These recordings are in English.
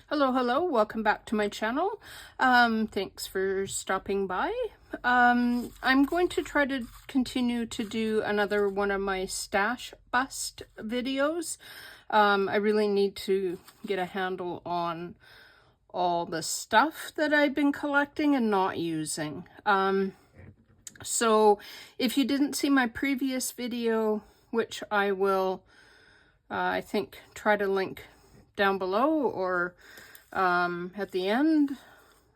Hello, hello, welcome back to my channel. Thanks for stopping by. I'm going to try to continue to do another one of my stash bust videos. I really need to get a handle on all the stuff that I've been collecting and not using. So if you didn't see my previous video, which I will, I think, try to link down below or at the end,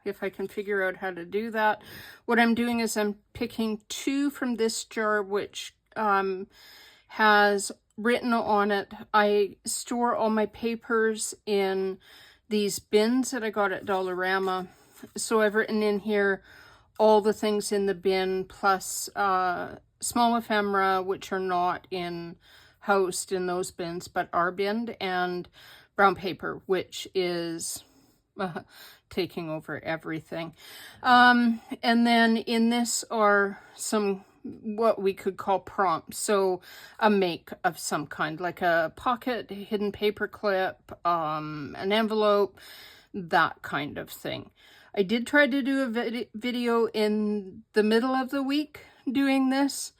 if I can figure out how to do that. What I'm doing is I'm picking two from this jar, which has written on it. I store all my papers in these bins that I got at Dollarama. So I've written in here all the things in the bin, plus small ephemera, which are not housed in those bins, but are binned, and brown paper, which is taking over everything. And then in this are some what we could call prompts. So a make of some kind, like a pocket, hidden paper clip, an envelope, that kind of thing. I did try to do a video in the middle of the week doing this,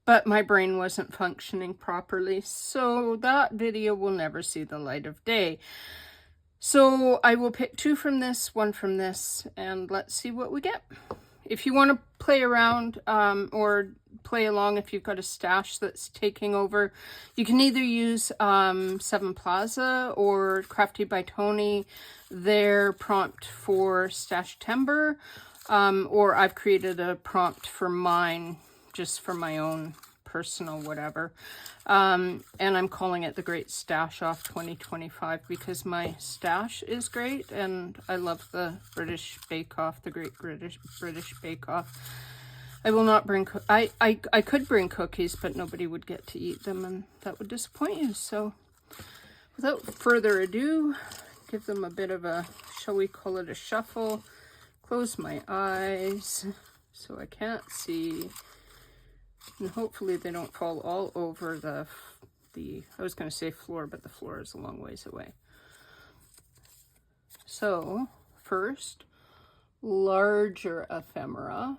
but my brain wasn't functioning properly, so that video will never see the light of day. So I will pick two from this, one from this, and let's see what we get. If you want to play around or play along, if you've got a stash that's taking over, you can either use Seven Plaza or Crafty by Tony, their prompt for Stashtember, or I've created a prompt for mine, just for my own personal whatever. And I'm calling it the Great Stash Off 2025 because my stash is great and I love the British Bake Off, the Great British Bake Off. I will not bring, I could bring cookies, but nobody would get to eat them and that would disappoint you. So without further ado, give them a bit of a, shall we call it a shuffle, close my eyes so I can't see. And hopefully they don't fall all over the I was going to say floor, but the floor is a long ways away. So first, larger ephemera.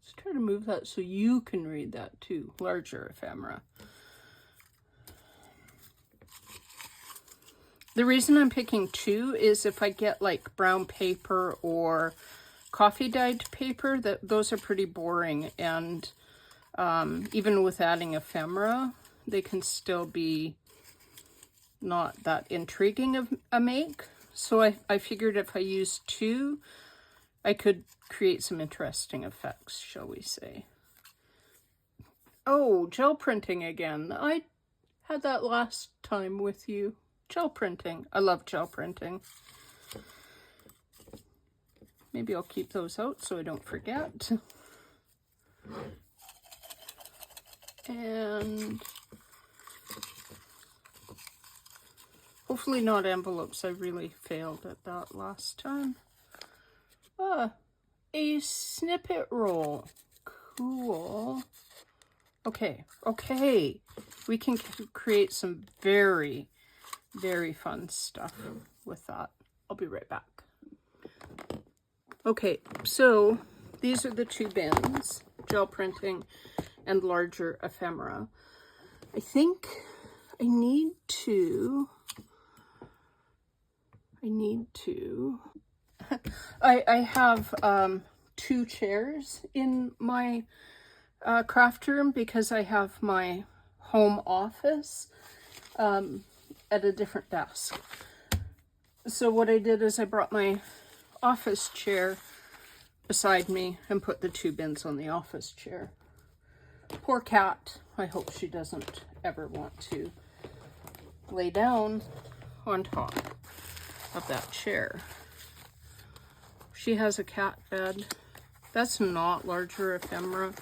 Let's try to move that so you can read that too. Larger ephemera. The reason I'm picking two is if I get like brown paper or coffee dyed paper, those are pretty boring, and even with adding ephemera, they can still be not that intriguing of a make. So I figured if I use two, I could create some interesting effects, shall we say. Oh, gel printing again. I had that last time with you. Gel printing. I love gel printing. Maybe I'll keep those out so I don't forget. And hopefully not envelopes. I really failed at that last time. A snippet roll. Cool. Okay. We can create some very, very fun stuff with that. I'll be right back. Okay, so these are the two bins, gel printing and larger ephemera. I think I need to, I have two chairs in my craft room because I have my home office at a different desk. So what I did is I brought my office chair beside me and put the two bins on the office chair. Poor cat. I hope she doesn't ever want to lay down on top of that chair. She has a cat bed. That's not larger ephemera.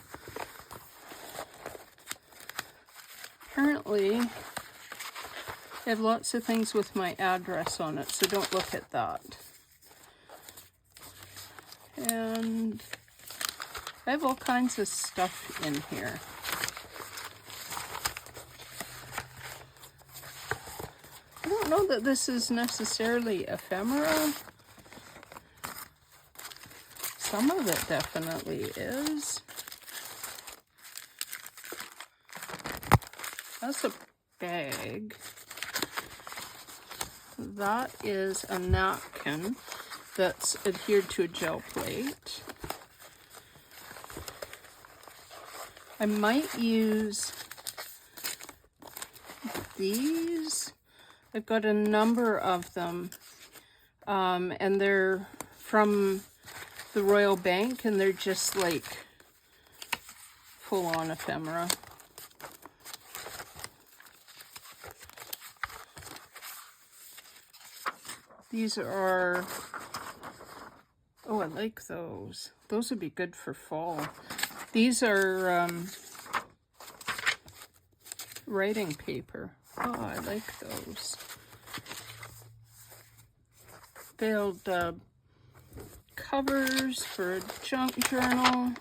Apparently, I have lots of things with my address on it, so don't look at that. And I have all kinds of stuff in here. I don't don't know that this is necessarily ephemera. Some of it definitely is. That's a bag. That is a napkin that's adhered to a gel plate. I might use these. I've got a number of them, and they're from the Royal Bank, and they're just like full-on ephemera. These are, oh, I like those. Those would be good for fall. These are writing paper. Oh, I like those. Failed covers for a junk journal.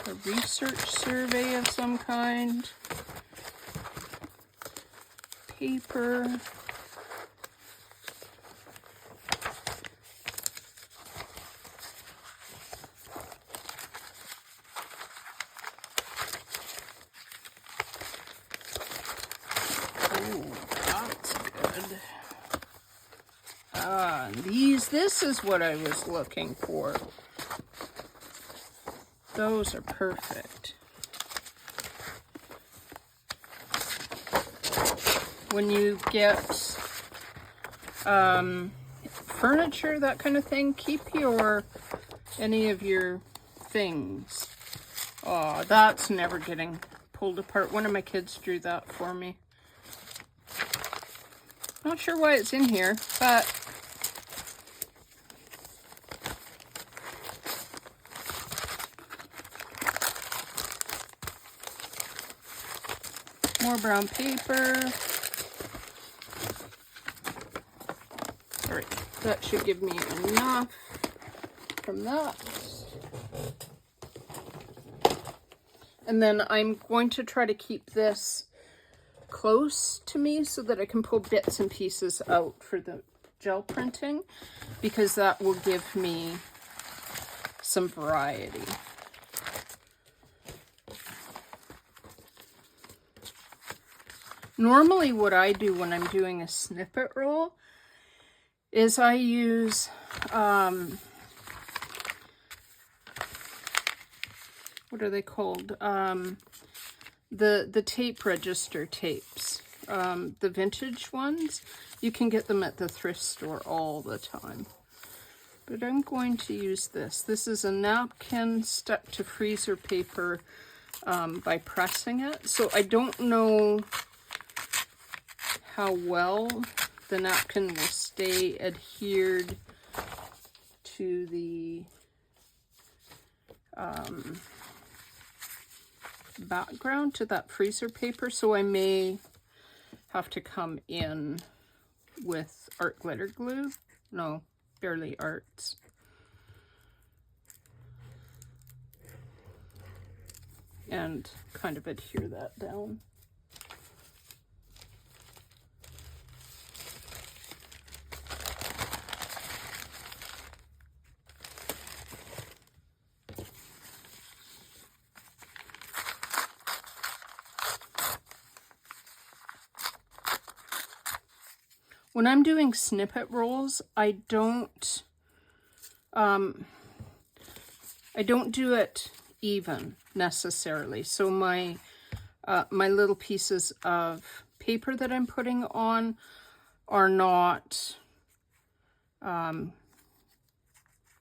A research survey of some kind. Paper. Oh, that's good. This is what I was looking for. Those are perfect. When you get furniture, that kind of thing, keep any of your things. Oh, that's never getting pulled apart. One of my kids drew that for me. Not sure why it's in here, but more brown paper. All right, that should give me enough from that. And then I'm going to try to keep this close to me so that I can pull bits and pieces out for the gel printing, because that will give me some variety. Normally what I do when I'm doing a snippet roll is I use what are they called? The tape register tapes, the vintage ones. You can get them at the thrift store all the time. But I'm going to use this. This is a napkin stuck to freezer paper by pressing it. So I don't know how well the napkin will stay adhered to the background, to that freezer paper, so I may have to come in with art glitter glue. No, Barely Arts. And kind of adhere that down. When I'm doing snippet rolls, I don't do it even necessarily. So my my little pieces of paper that I'm putting on are not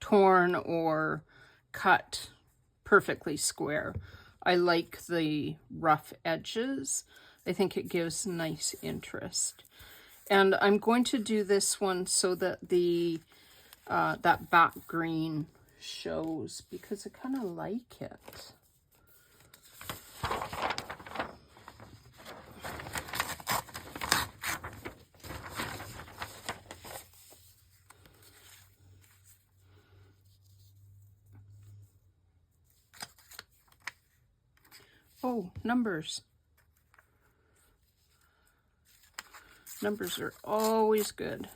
torn or cut perfectly square. I like the rough edges. I think it gives nice interest. And I'm going to do this one so that the that back green shows, because I kind of like it. Oh, numbers. Numbers are always good.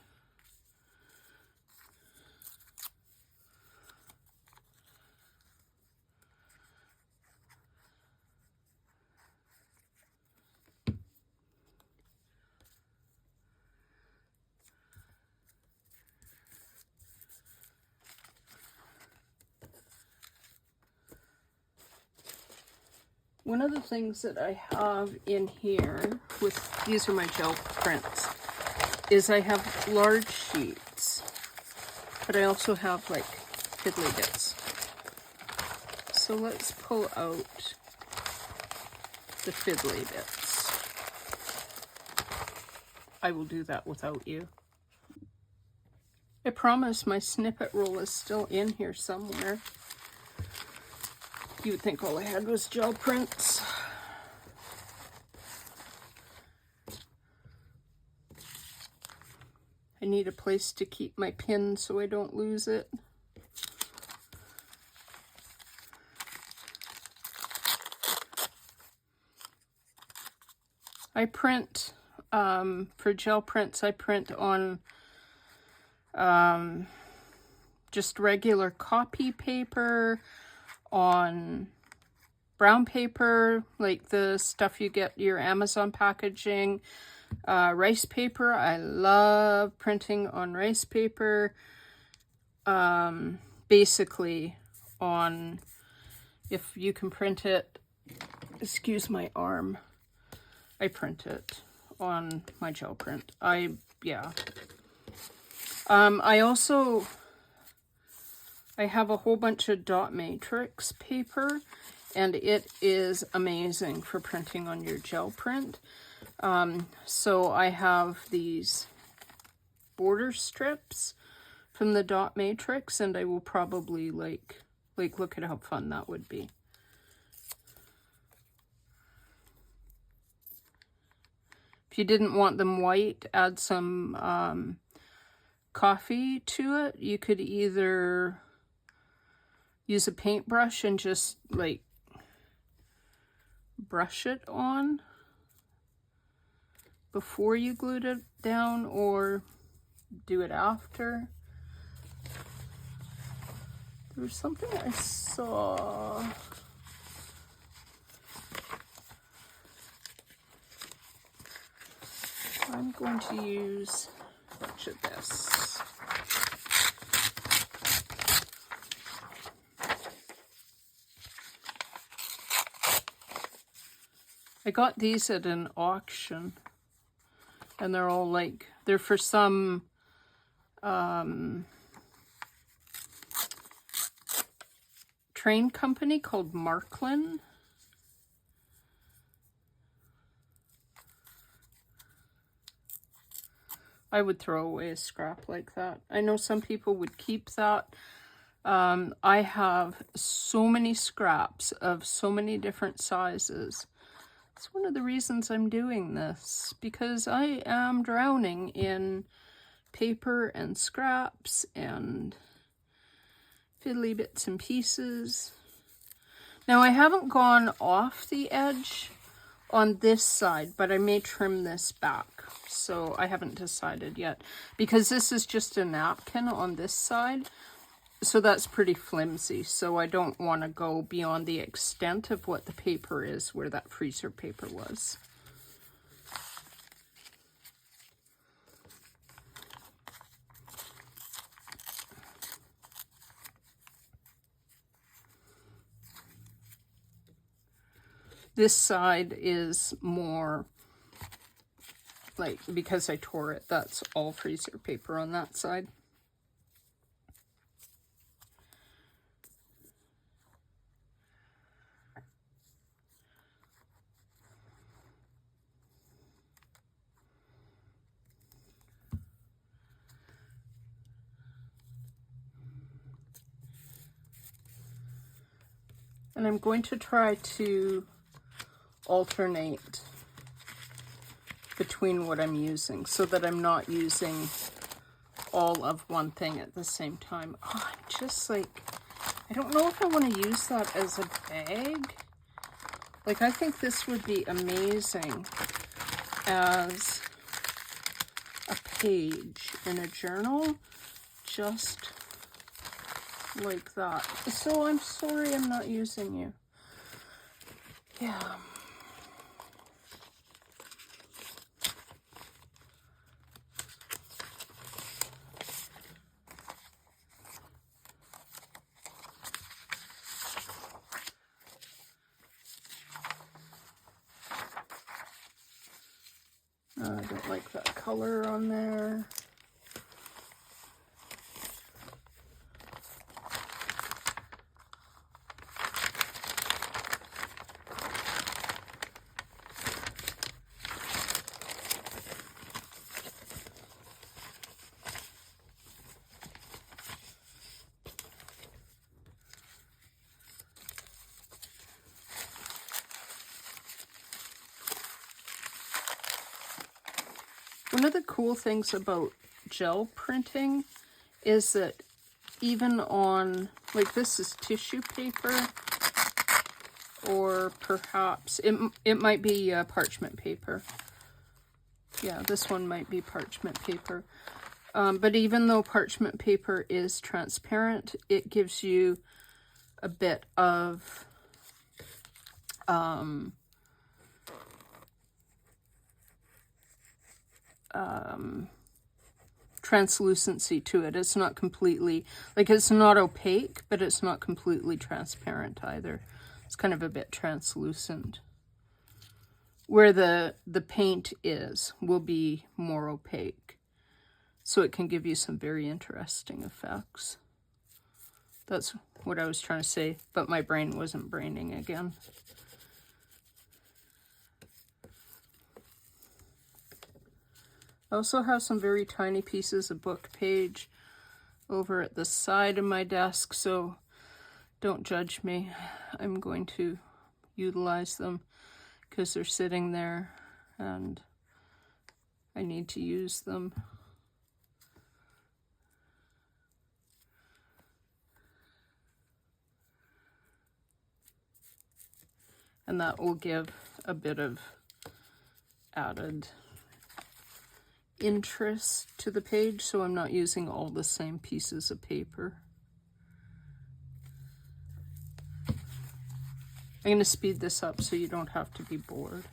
One of the things that I have in here with, these are my gel prints, is I have large sheets, but I also have like fiddly bits. So let's pull out the fiddly bits. I will do that without you. I promise my snippet roll is still in here somewhere. You would think all I had was gel prints. I need a place to keep my pin so I don't lose it. I print, for gel prints, I print on just regular copy paper, on brown paper, like the stuff you get your Amazon packaging, rice paper. I love printing on rice paper. Basically on, if you can print it, excuse my arm, I print it on my gel print. Yeah. I have a whole bunch of dot matrix paper, and it is amazing for printing on your gel print. So I have these border strips from the dot matrix, and I will probably like look at how fun that would be. If you didn't want them white, add some coffee to it. You could either use a paintbrush and just like brush it on before you glued it down, or do it after. There was something I saw. I'm going to use a bunch of this. I got these at an auction, and they're all like, they're for some train company called Marklin. I would throw away a scrap like that. I know some people would keep that. I have so many scraps of so many different sizes. It's one of the reasons I'm doing this, because I am drowning in paper and scraps and fiddly bits and pieces. Now, I haven't gone off the edge on this side, but I may trim this back. So I haven't decided yet, because this is just a napkin on this side. So that's pretty flimsy. So I don't want to go beyond the extent of what the paper is where that freezer paper was. This side is more like, because I tore it, that's all freezer paper on that side. And I'm going to try to alternate between what I'm using so that I'm not using all of one thing at the same time. Oh, I'm just like, I don't know if I want to use that as a bag. Like, I think this would be amazing as page in a journal, just like that. So I'm sorry I'm not using you. Yeah. I don't like that color on there. One of the cool things about gel printing is that even on, like this is tissue paper, or perhaps it might be parchment paper. Yeah, this one might be parchment paper. But even though parchment paper is transparent, it gives you a bit of translucency to it. It's not completely, like it's not opaque, but it's not completely transparent either. It's kind of a bit translucent. Where the paint will be more opaque. So it can give you some very interesting effects. That's what I was trying to say, but my brain wasn't braining again. I also have some very tiny pieces of book page over at the side of my desk, so don't judge me. I'm going to utilize them because they're sitting there and I need to use them. And that will give a bit of added interest to the page, so I'm not using all the same pieces of paper. I'm going to speed this up so you don't have to be bored.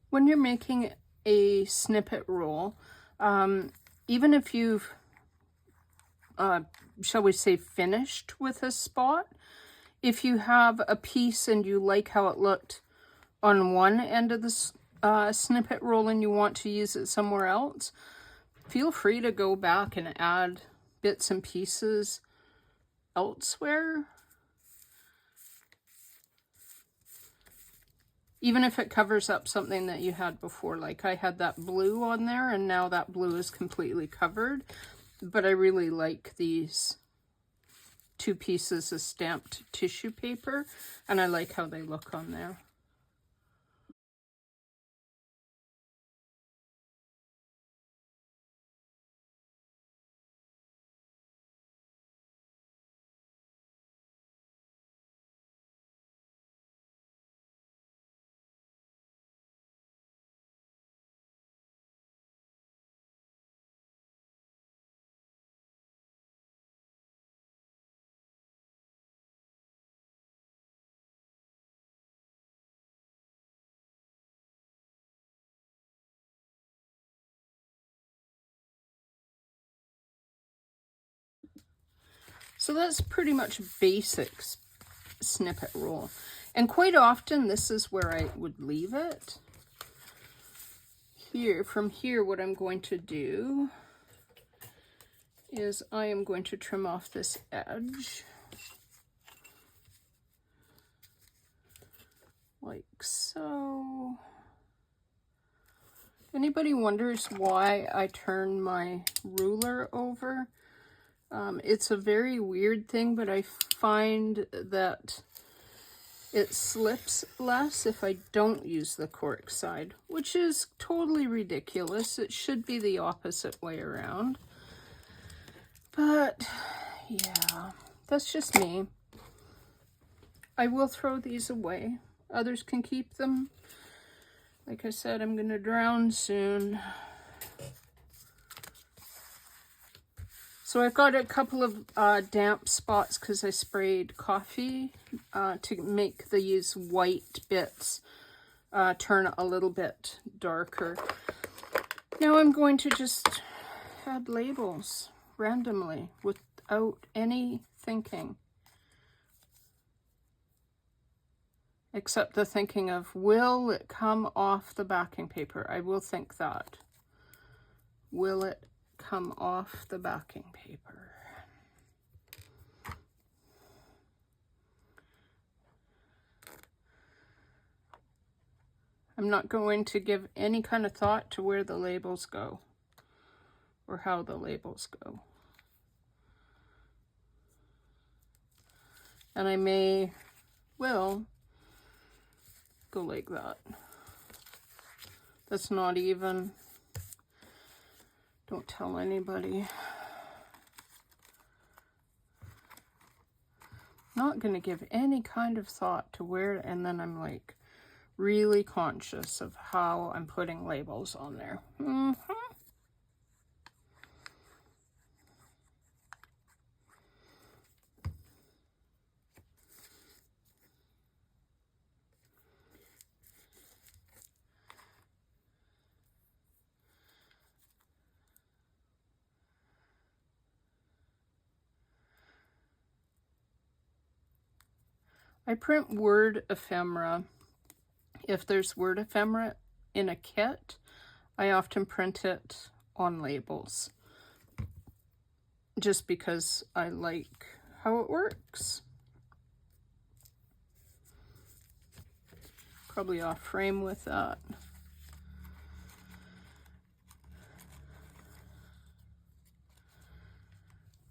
When you're making a snippet roll, even if you've, shall we say, finished with a spot, if you have a piece and you like how it looked on one end of the snippet roll and you want to use it somewhere else, feel free to go back and add bits and pieces elsewhere. Even if it covers up something that you had before, like I had that blue on there and now that blue is completely covered. But I really like these two pieces of stamped tissue paper and I like how they look on there. So that's pretty much basics snippet roll. And quite often this is where I would leave it. Here, from here, what I'm going to do is I am going to trim off this edge. Like so. Anybody wonders why I turn my ruler over? It's a very weird thing, but I find that it slips less if I don't use the cork side, which is totally ridiculous. It should be the opposite way around. But yeah, that's just me. I will throw these away. Others can keep them. Like I said, I'm going to drown soon. So I've got a couple of damp spots because I sprayed coffee to make these white bits turn a little bit darker. Now I'm going to just add labels randomly without any thinking. Except the thinking of, will it come off the backing paper? I will think that. Will it come off the backing paper? I'm not going to give any kind of thought to where the labels go or how the labels go. And I will go like that. That's not even, don't tell anybody. Not going to give any kind of thought to where, and then I'm like really conscious of how I'm putting labels on there. I print word ephemera. If there's word ephemera in a kit, I often print it on labels. Just because I like how it works. Probably off frame with that.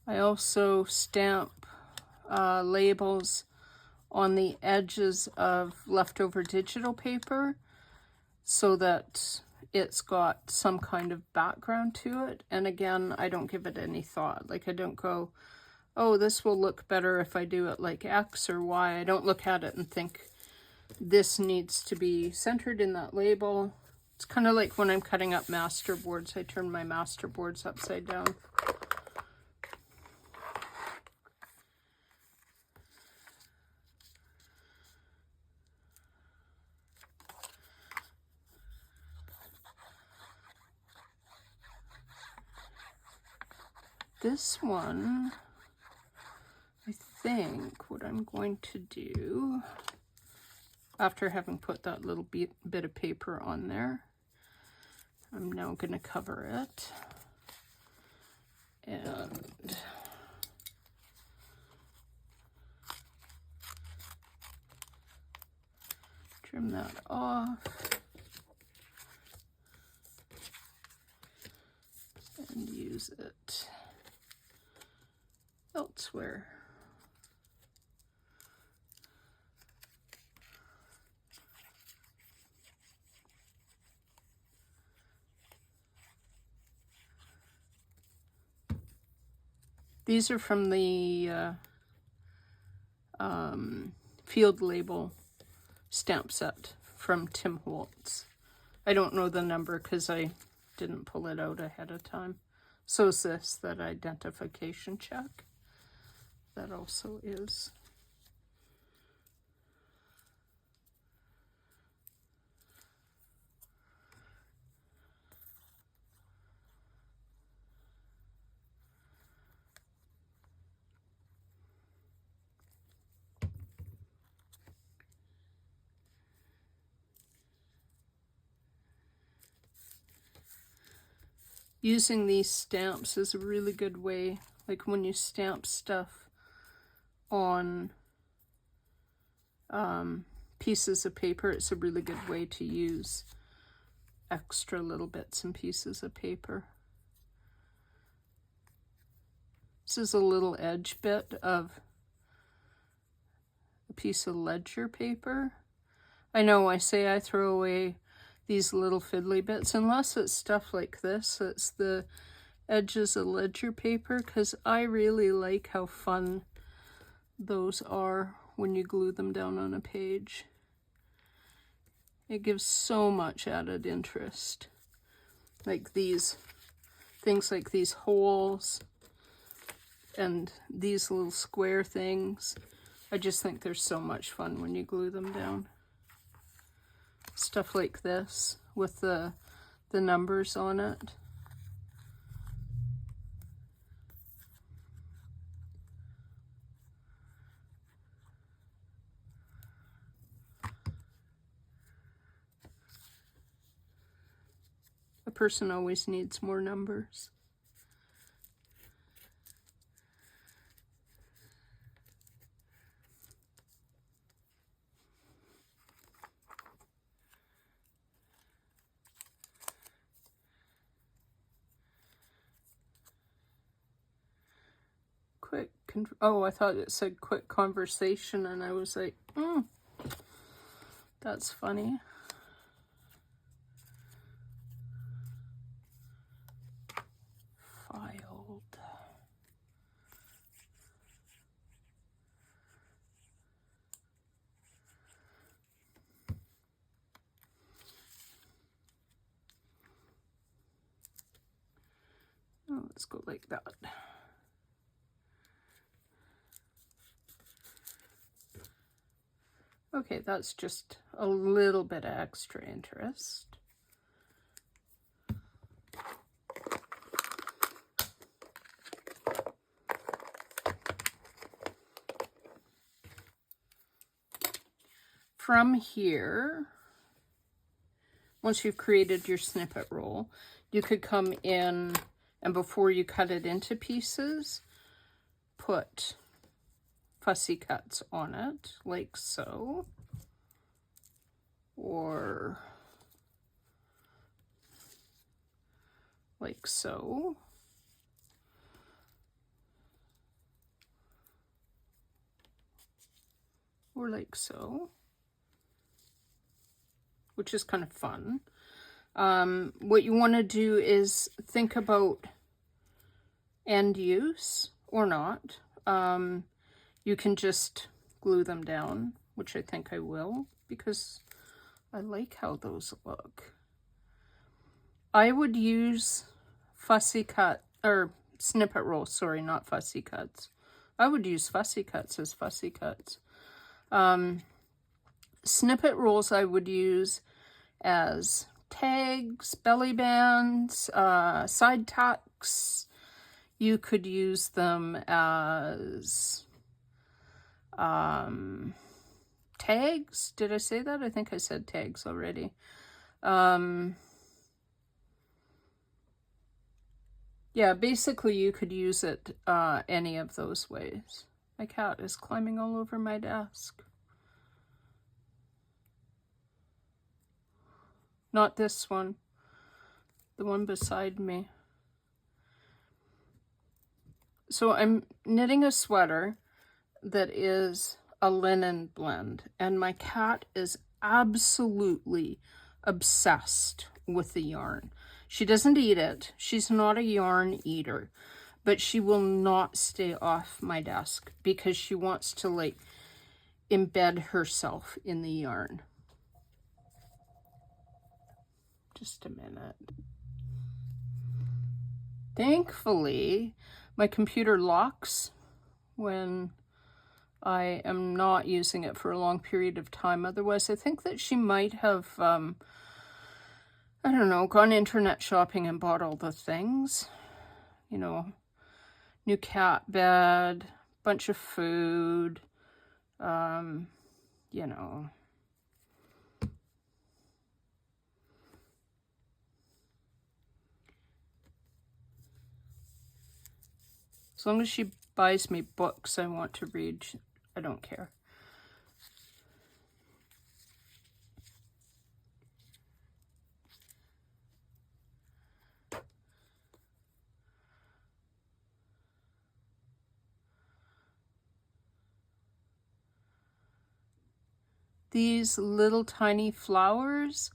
I also stamp labels on the edges of leftover digital paper so that it's got some kind of background to it. And again, I don't give it any thought. Like I don't go, oh, this will look better if I do it like X or Y. I don't look at it and think this needs to be centered in that label. It's kind of like when I'm cutting up master boards. I turn my master boards upside down. this one, I think what I'm going to do, after having put that little bit of paper on there, I'm now going to cover it. And trim that off. And use it elsewhere. These are from the field label stamp set from Tim Holtz. I don't know the number because I didn't pull it out ahead of time. So is this, that identification check. That also is. Using these stamps is a really good way, like when you stamp stuff on pieces of paper, it's a really good way to use extra little bits and pieces of paper. This is a little edge bit of a piece of ledger paper. I know I say I throw away these little fiddly bits, unless it's stuff like this, it's the edges of ledger paper, because I really like how fun those are when you glue them down on a page. It gives so much added interest. Like these things, like these holes and these little square things. I just think they're so much fun when you glue them down. Stuff like this with the numbers on it. A person always needs more numbers. Oh, I thought it said quick conversation, and I was like, that's funny. Filed. Oh, let's go like that. Okay, that's just a little bit of extra interest. From here, once you've created your snippet roll, you could come in and before you cut it into pieces, put fussy cuts on it, like so, or like so. Or like so, which is kind of fun. What you want to do is think about end use or not. You can just glue them down, which I think I will, because I like how those look. I would use fussy cut, or snippet rolls, sorry, not fussy cuts. I would use fussy cuts as fussy cuts. Snippet rolls I would use as tags, belly bands, side tucks, You could use them as tags. Did I say that? I think I said tags already. Yeah, basically you could use it any of those ways. My cat is climbing all over my desk. Not this one, the one beside me. So I'm knitting a sweater that is a linen blend, and my cat is absolutely obsessed with the yarn. She doesn't eat it. She's not a yarn eater, but she will not stay off my desk because she wants to like embed herself in the yarn. Just a minute. Thankfully, my computer locks when I am not using it for a long period of time. Otherwise, I think that she might have, I don't know, gone internet shopping and bought all the things. You know, new cat bed, bunch of food, you know. As long as she buys me books I want to read, I don't care. These little tiny flowers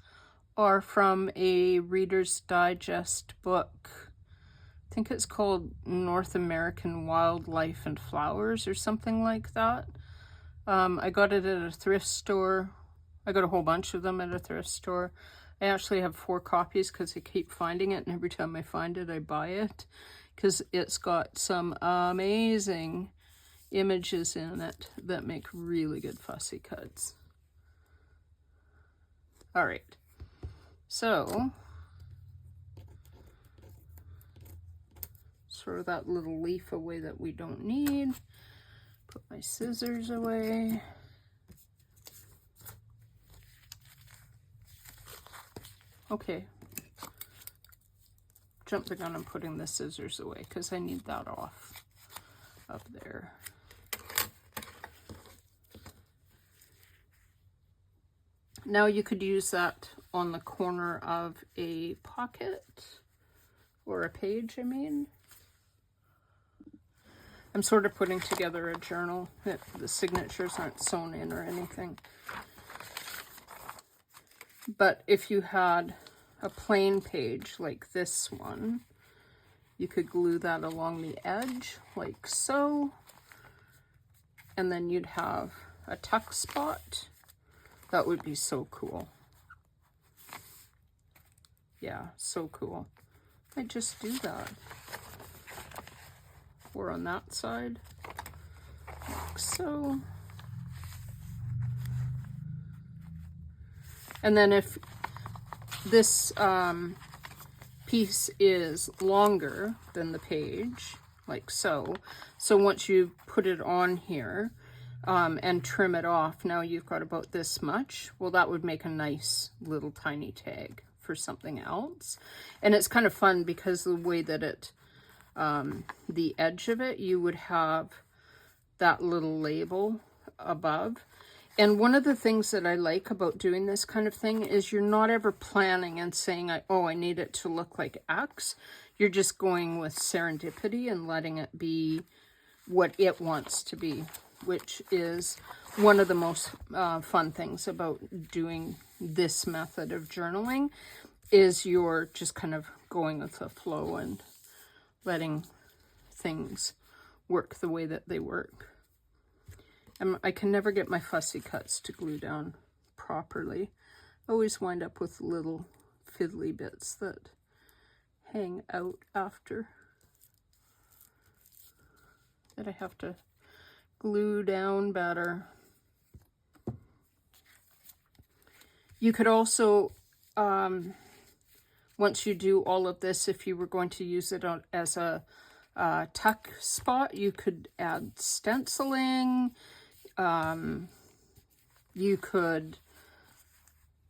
are from a Reader's Digest book. I think it's called North American Wildlife and Flowers or something like that. I got it at a thrift store. I got a whole bunch of them at a thrift store. I actually have 4 copies because I keep finding it, and every time I find it, I buy it because it's got some amazing images in it that make really good fussy cuts. All right, so throw that little leaf away that we don't need. Put my scissors away. Okay. Jump the gun on putting the scissors away because I need that off up there. Now you could use that on the corner of a pocket or a page, I mean. I'm sort of putting together a journal. The signatures aren't sewn in or anything. But if you had a plain page like this one, you could glue that along the edge like so. And then you'd have a tuck spot. That would be so cool. Yeah, so cool. I just do that. Or on that side, like so. And then if this piece is longer than the page, like so, so once you put it on here and trim it off, now you've got about this much. Well, that would make a nice little tiny tag for something else. And it's kind of fun because the way that it the edge of it, you would have that little label above. And one of the things that I like about doing this kind of thing is you're not ever planning and saying, oh, I need it to look like X. You're just going with serendipity and letting it be what it wants to be, which is one of the most fun things about doing this method of journaling, is you're just kind of going with the flow and letting things work the way that they work. I can never get my fussy cuts to glue down properly. I always wind up with little fiddly bits that hang out after that I have to glue down better. You could also, once you do all of this, if you were going to use it as a tuck spot, you could add stenciling. You could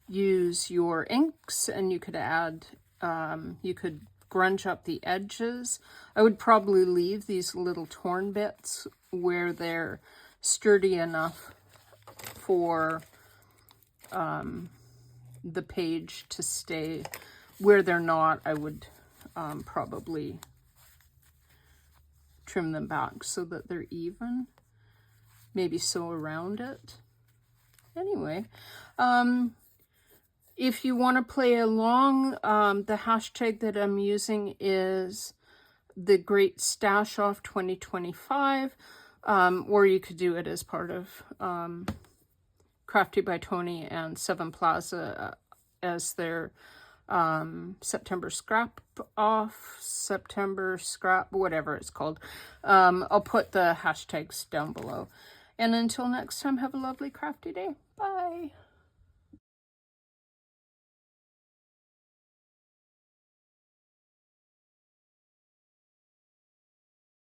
use your inks, and you could add, you could grunge up the edges. I would probably leave these little torn bits where they're sturdy enough for the page to stay. Where they're not, I would probably trim them back so that they're even. Maybe sew around it. Anyway, if you want to play along, the hashtag that I'm using is the Great Stash Off 2025, or you could do it as part of Crafty by Tony and Seven Plaza as their September Scrap Off, September Scrap, whatever it's called. I'll put the hashtags down below. And until next time, have a lovely crafty day. Bye.